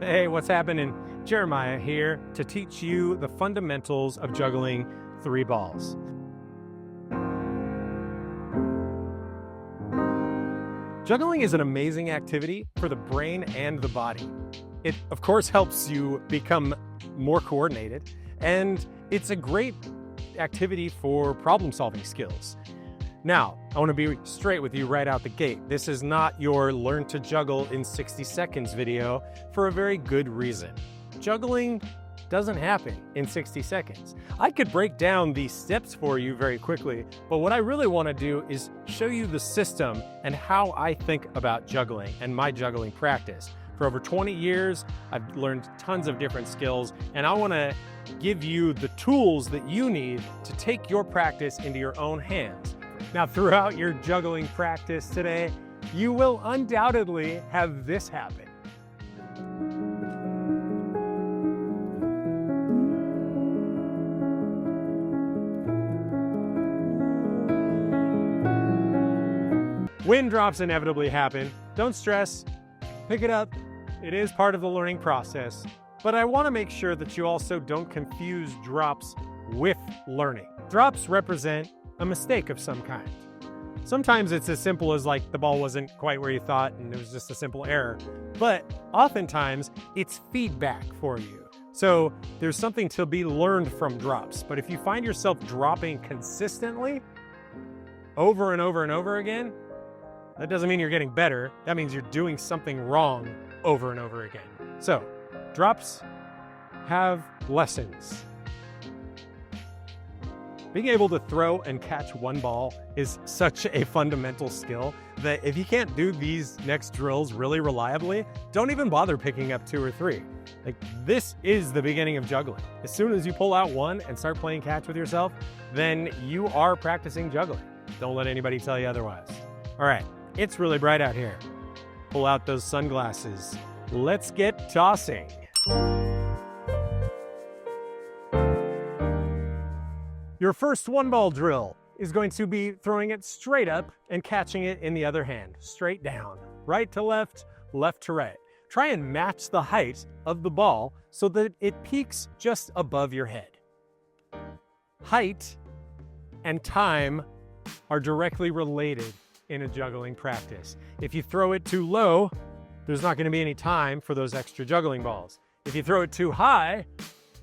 Hey, what's happening? Jeremiah here to teach you the fundamentals of juggling 3 balls. Juggling is an amazing activity for the brain and the body. It, of course, helps you become more coordinated, and it's a great activity for problem-solving skills. Now, I want to be straight with you right out the gate. This is not your learn to juggle in 60 seconds video for a very good reason. Juggling doesn't happen in 60 seconds. I could break down these steps for you very quickly, but what I really want to do is show you the system and how I think about juggling and my juggling practice. For over 20 years, I've learned tons of different skills, and I want to give you the tools that you need to take your practice into your own hands. Now, throughout your juggling practice today, you will undoubtedly have this happen. Wind drops inevitably happen. Don't stress, pick it up. It is part of the learning process, but I want to make sure that you also don't confuse drops with learning. Drops represent a mistake of some kind. Sometimes it's as simple as like the ball wasn't quite where you thought and it was just a simple error, but oftentimes it's feedback for you. So there's something to be learned from drops, but if you find yourself dropping consistently over and over and over again, that doesn't mean you're getting better. That means you're doing something wrong over and over again. So drops have lessons. Being able to throw and catch one ball is such a fundamental skill that if you can't do these next drills really reliably, don't even bother picking up 2 or 3. Like, this is the beginning of juggling. As soon as you pull out one and start playing catch with yourself, then you are practicing juggling. Don't let anybody tell you otherwise. All right, it's really bright out here. Pull out those sunglasses. Let's get tossing. Your first 1-ball drill is going to be throwing it straight up and catching it in the other hand, straight down, right to left, left to right. Try and match the height of the ball so that it peaks just above your head. Height and time are directly related in a juggling practice. If you throw it too low, there's not going to be any time for those extra juggling balls. If you throw it too high,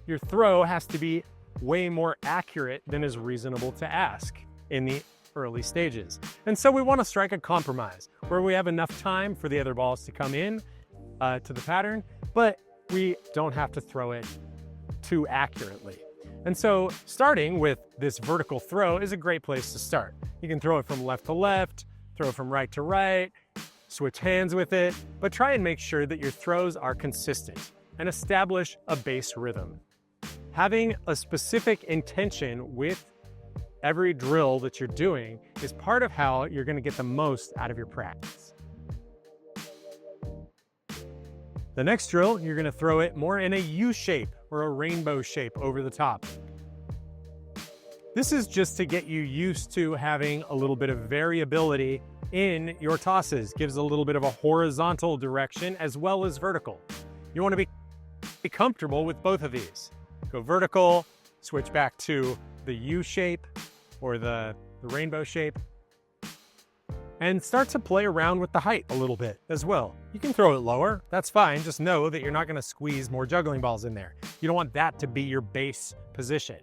your throw has to be way more accurate than is reasonable to ask in the early stages. And so we want to strike a compromise where we have enough time for the other balls to come in to the pattern, but we don't have to throw it too accurately. And so starting with this vertical throw is a great place to start. You can throw it from left to left, throw it from right to right, switch hands with it, but try and make sure that your throws are consistent and establish a base rhythm. Having a specific intention with every drill that you're doing is part of how you're going to get the most out of your practice. The next drill, you're going to throw it more in a U shape or a rainbow shape over the top. This is just to get you used to having a little bit of variability in your tosses. Gives a little bit of a horizontal direction as well as vertical. You want to be comfortable with both of these. Go vertical, switch back to the U shape or the rainbow shape, and start to play around with the height a little bit as well. You can throw it lower, that's fine. Just know that you're not going to squeeze more juggling balls in there. You don't want that to be your base position.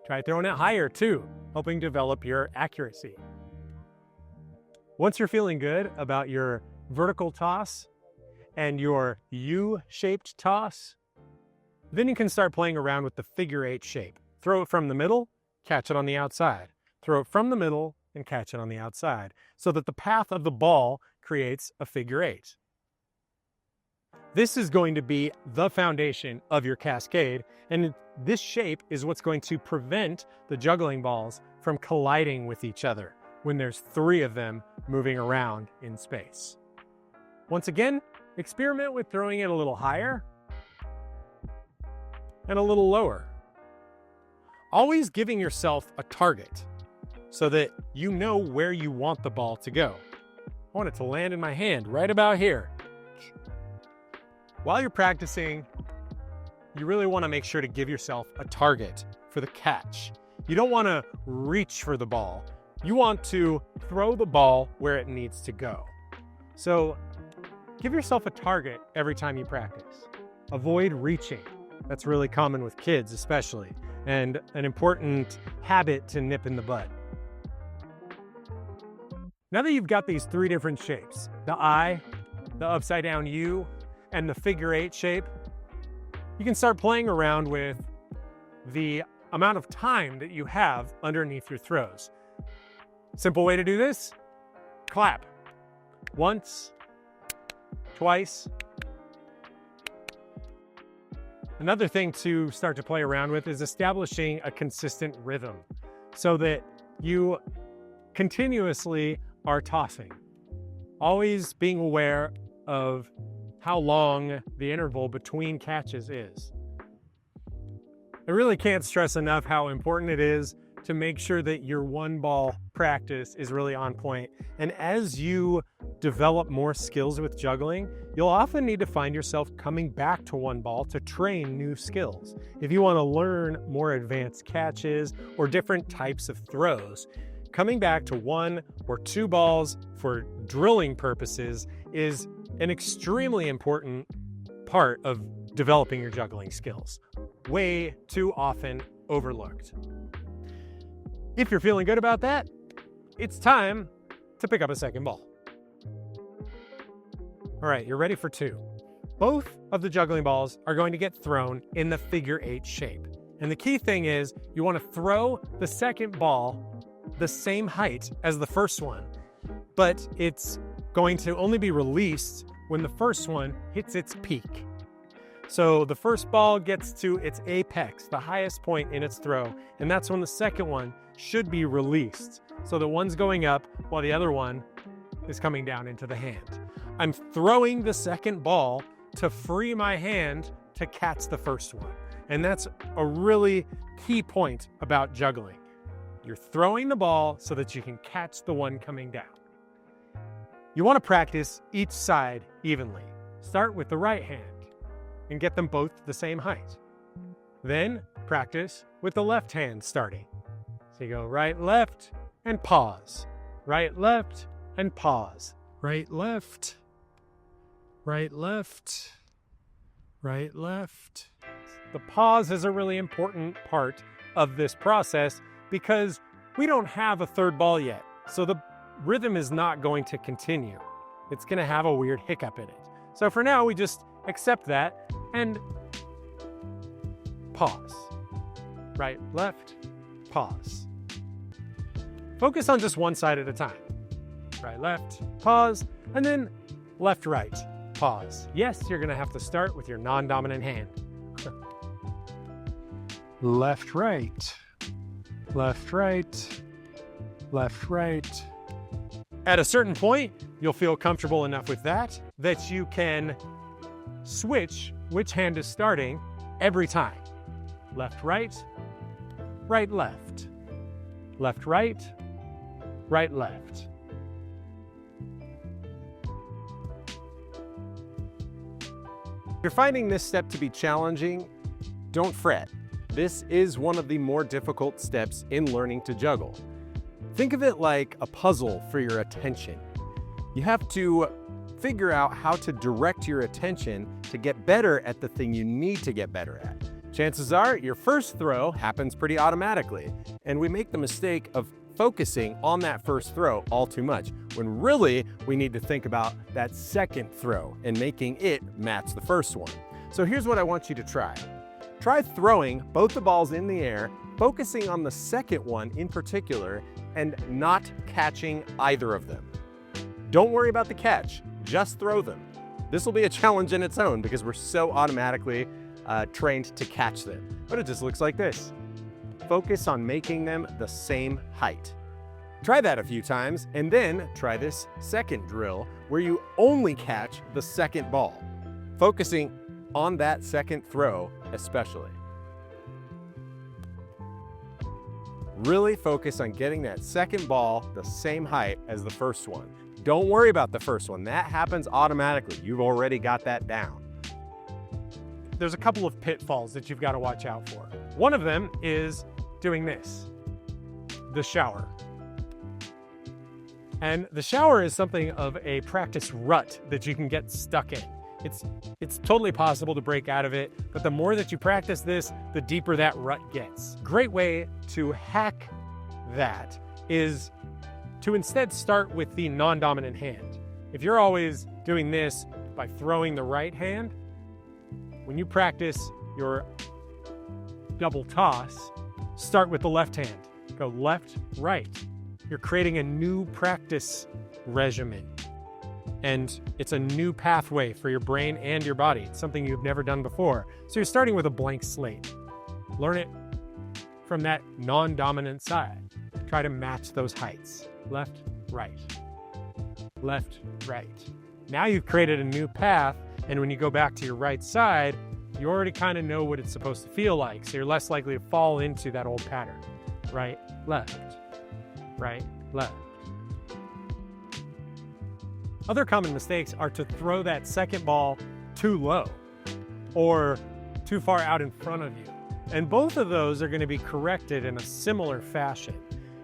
Try throwing it higher too, helping develop your accuracy. Once you're feeling good about your vertical toss and your U-shaped toss, then you can start playing around with the figure 8 shape. Throw it from the middle, catch it on the outside. Throw it from the middle and catch it on the outside so that the path of the ball creates a figure 8. This is going to be the foundation of your cascade, and this shape is what's going to prevent the juggling balls from colliding with each other when there's 3 of them moving around in space. Once again, experiment with throwing it a little higher and a little lower. Always giving yourself a target so that you know where you want the ball to go. I want it to land in my hand right about here. While you're practicing, you really want to make sure to give yourself a target for the catch. You don't want to reach for the ball. You want to throw the ball where it needs to go. So give yourself a target every time you practice. Avoid reaching. That's really common with kids especially, and an important habit to nip in the bud. Now that you've got these 3 different shapes, the I, the upside down U, and the figure 8 shape, you can start playing around with the amount of time that you have underneath your throws. Simple way to do this, clap. Once, twice. Another thing to start to play around with is establishing a consistent rhythm so that you continuously are tossing. Always being aware of how long the interval between catches is. I really can't stress enough how important it is to make sure that your one ball practice is really on point. And as you develop more skills with juggling, you'll often need to find yourself coming back to one ball to train new skills. If you want to learn more advanced catches or different types of throws, coming back to 1 or 2 balls for drilling purposes is an extremely important part of developing your juggling skills. Way too often overlooked. If you're feeling good about that, it's time to pick up a second ball. All right, you're ready for 2. Both of the juggling balls are going to get thrown in the figure 8 shape. And the key thing is you want to throw the second ball the same height as the first one, but it's going to only be released when the first one hits its peak. So the first ball gets to its apex, the highest point in its throw, and that's when the second one should be released. So the one's going up while the other one is coming down into the hand. I'm throwing the second ball to free my hand to catch the first one. And that's a really key point about juggling. You're throwing the ball so that you can catch the one coming down. You want to practice each side evenly. Start with the right hand and get them both the same height. Then practice with the left hand starting. So you go right, left, and pause. Right, left, and pause. Right, left, right, left, right, left. The pause is a really important part of this process because we don't have a third ball yet. So the rhythm is not going to continue. It's going to have a weird hiccup in it. So for now, we just accept that and pause. Right, left, pause. Focus on just one side at a time. Right, left, pause, and then left, right, pause. Yes, you're going to have to start with your non-dominant hand. Left, right, left, right, left, right. At a certain point, you'll feel comfortable enough with that you can switch which hand is starting every time. Left, right, right, left, left, right, right, left. If you're finding this step to be challenging, don't fret. This is one of the more difficult steps in learning to juggle. Think of it like a puzzle for your attention. You have to figure out how to direct your attention to get better at the thing you need to get better at. Chances are your first throw happens pretty automatically, and we make the mistake of focusing on that first throw all too much, when really we need to think about that second throw and making it match the first one. So here's what I want you to try. Try throwing both the balls in the air, focusing on the second one in particular, and not catching either of them. Don't worry about the catch, just throw them. This will be a challenge in its own because we're so automatically trained to catch them. But it just looks like this. Focus on making them the same height. Try that a few times, and then try this second drill where you only catch the second ball, focusing on that second throw especially. Really focus on getting that second ball the same height as the first one. Don't worry about the first one. That happens automatically. You've already got that down. there's a couple of pitfalls that you've got to watch out for. One of them is doing this, the shower. And the shower is something of a practice rut that you can get stuck in. It's totally possible to break out of it, but the more that you practice this, the deeper that rut gets. Great way to hack that is to instead start with the non-dominant hand. If you're always doing this by throwing the right hand, when you practice your double toss, start with the left hand. Go left, right. You're creating a new practice regimen. And it's a new pathway for your brain and your body. It's something you've never done before. So you're starting with a blank slate. Learn it from that non-dominant side. Try to match those heights. Left, right. Left, right. Now you've created a new path, and when you go back to your right side, you already kind of know what it's supposed to feel like, so you're less likely to fall into that old pattern. Right, left, right, left. Other common mistakes are to throw that second ball too low or too far out in front of you. And both of those are going to be corrected in a similar fashion.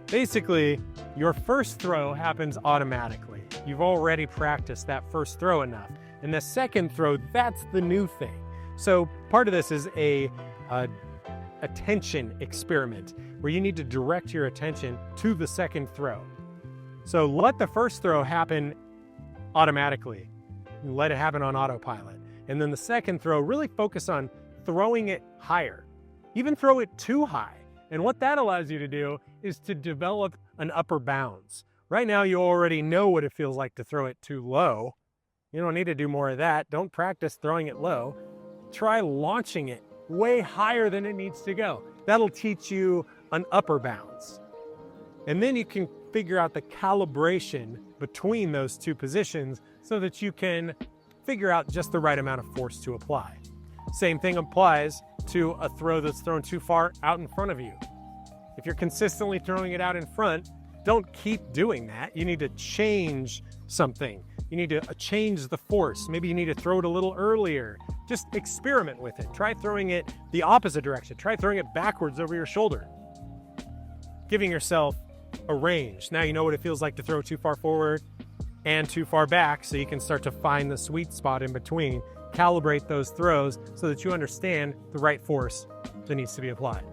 Basically, your first throw happens automatically. You've already practiced that first throw enough. And the second throw, that's the new thing. So part of this is a attention experiment where you need to direct your attention to the second throw. So let the first throw happen automatically. Let it happen on autopilot. And then the second throw, really focus on throwing it higher. Even throw it too high. And what that allows you to do is to develop an upper bounds. Right now, you already know what it feels like to throw it too low. You don't need to do more of that. Don't practice throwing it low. Try launching it way higher than it needs to go. That'll teach you an upper bounds. And then you can figure out the calibration between those two positions so that you can figure out just the right amount of force to apply. Same thing applies to a throw that's thrown too far out in front of you. If you're consistently throwing it out in front, don't keep doing that. You need to change something. You need to change the force. Maybe you need to throw it a little earlier. Just experiment with it. Try throwing it the opposite direction. Try throwing it backwards over your shoulder. Giving yourself a range. Now you know what it feels like to throw too far forward and too far back, so you can start to find the sweet spot in between. Calibrate those throws so that you understand the right force that needs to be applied.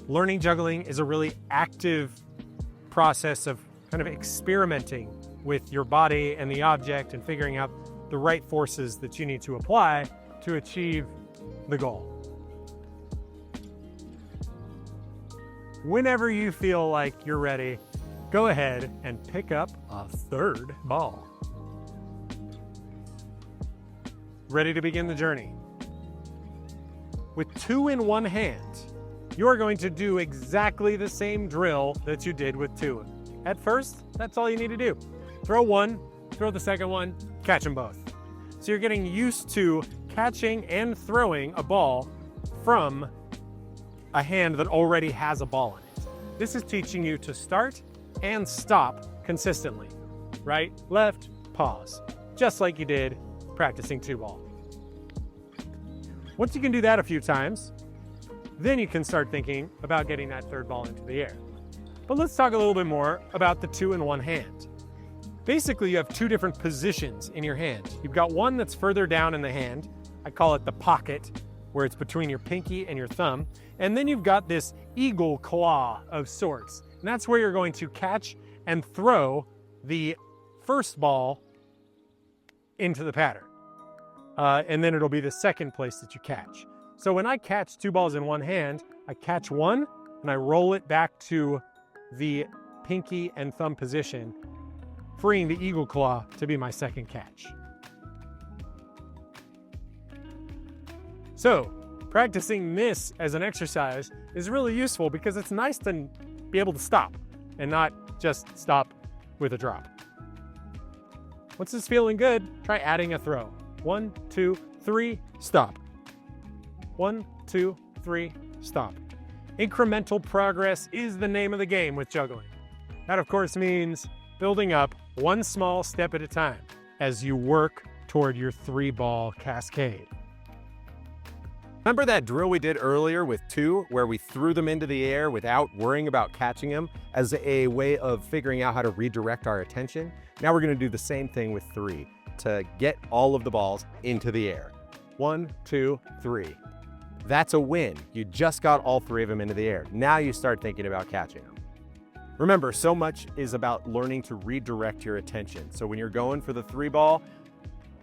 Learning juggling is a really active process of kind of experimenting with your body and the object and figuring out the right forces that you need to apply to achieve the goal. Whenever you feel like you're ready, go ahead and pick up a third ball. Ready to begin the journey. With two in one hand, you are going to do exactly the same drill that you did with two. At first, that's all you need to do. Throw one, throw the second one, catch them both. So you're getting used to catching and throwing a ball from a hand that already has a ball in it. This is teaching you to start and stop consistently. Right, left, pause. Just like you did practicing two ball. Once you can do that a few times, then you can start thinking about getting that third ball into the air. But let's talk a little bit more about the two in one hand. Basically, you have two different positions in your hand. You've got one that's further down in the hand. I call it the pocket, where it's between your pinky and your thumb. And then you've got this eagle claw of sorts. And that's where you're going to catch and throw the first ball into the pattern. And then it'll be the second place that you catch. So when I catch two balls in one hand, I catch one and I roll it back to the pinky and thumb position, freeing the eagle claw to be my second catch. So practicing this as an exercise is really useful because it's nice to be able to stop and not just stop with a drop. Once it's feeling good, try adding a throw. 1, 2, 3, stop. 1, 2, 3, stop. Incremental progress is the name of the game with juggling. That, of course, means building up one small step at a time as you work toward your 3-ball cascade. Remember that drill we did earlier with 2, where we threw them into the air without worrying about catching them as a way of figuring out how to redirect our attention? Now we're going to do the same thing with 3 to get all of the balls into the air. 1, 2, 3. That's a win. You just got all 3 of them into the air. Now you start thinking about catching them. Remember, so much is about learning to redirect your attention. So when you're going for the 3-ball,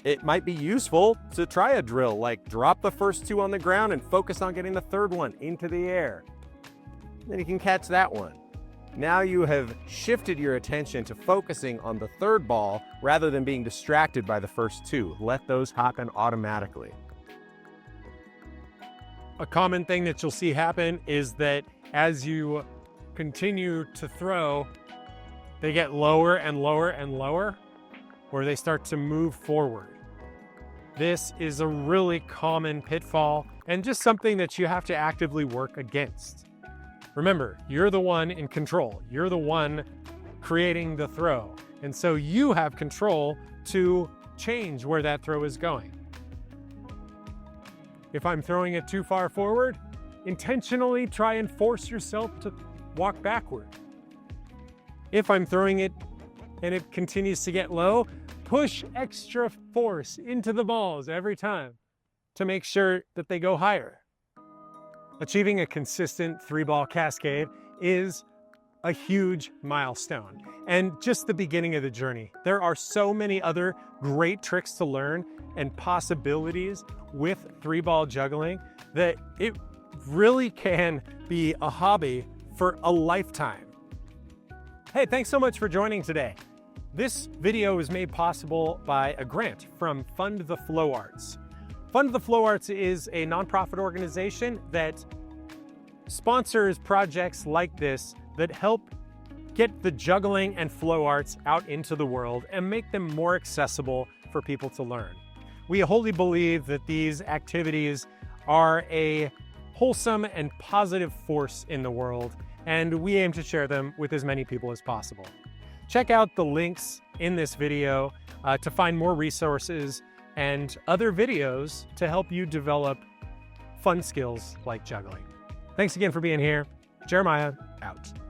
it might be useful to try a drill like drop the first 2 on the ground and focus on getting the 3rd one into the air. Then you can catch that one. Now you have shifted your attention to focusing on the 3rd ball rather than being distracted by the first 2. Let those happen automatically. A common thing that you'll see happen is that as you continue to throw, they get lower and lower and lower, or they start to move forward. This is a really common pitfall and just something that you have to actively work against. Remember, you're the one in control. You're the one creating the throw. And so you have control to change where that throw is going. If I'm throwing it too far forward, intentionally try and force yourself to walk backward. If I'm throwing it and it continues to get low, push extra force into the balls every time to make sure that they go higher. Achieving a consistent 3-ball cascade is a huge milestone and just the beginning of the journey. There are so many other great tricks to learn and possibilities with 3-ball juggling that it really can be a hobby for a lifetime. Hey, thanks so much for joining today. This video is made possible by a grant from Fund the Flow Arts. Fund the Flow Arts is a nonprofit organization that sponsors projects like this that help get the juggling and flow arts out into the world and make them more accessible for people to learn. We wholly believe that these activities are a wholesome and positive force in the world, and we aim to share them with as many people as possible. Check out the links in this video to find more resources and other videos to help you develop fun skills like juggling. Thanks again for being here. Jeremiah, out.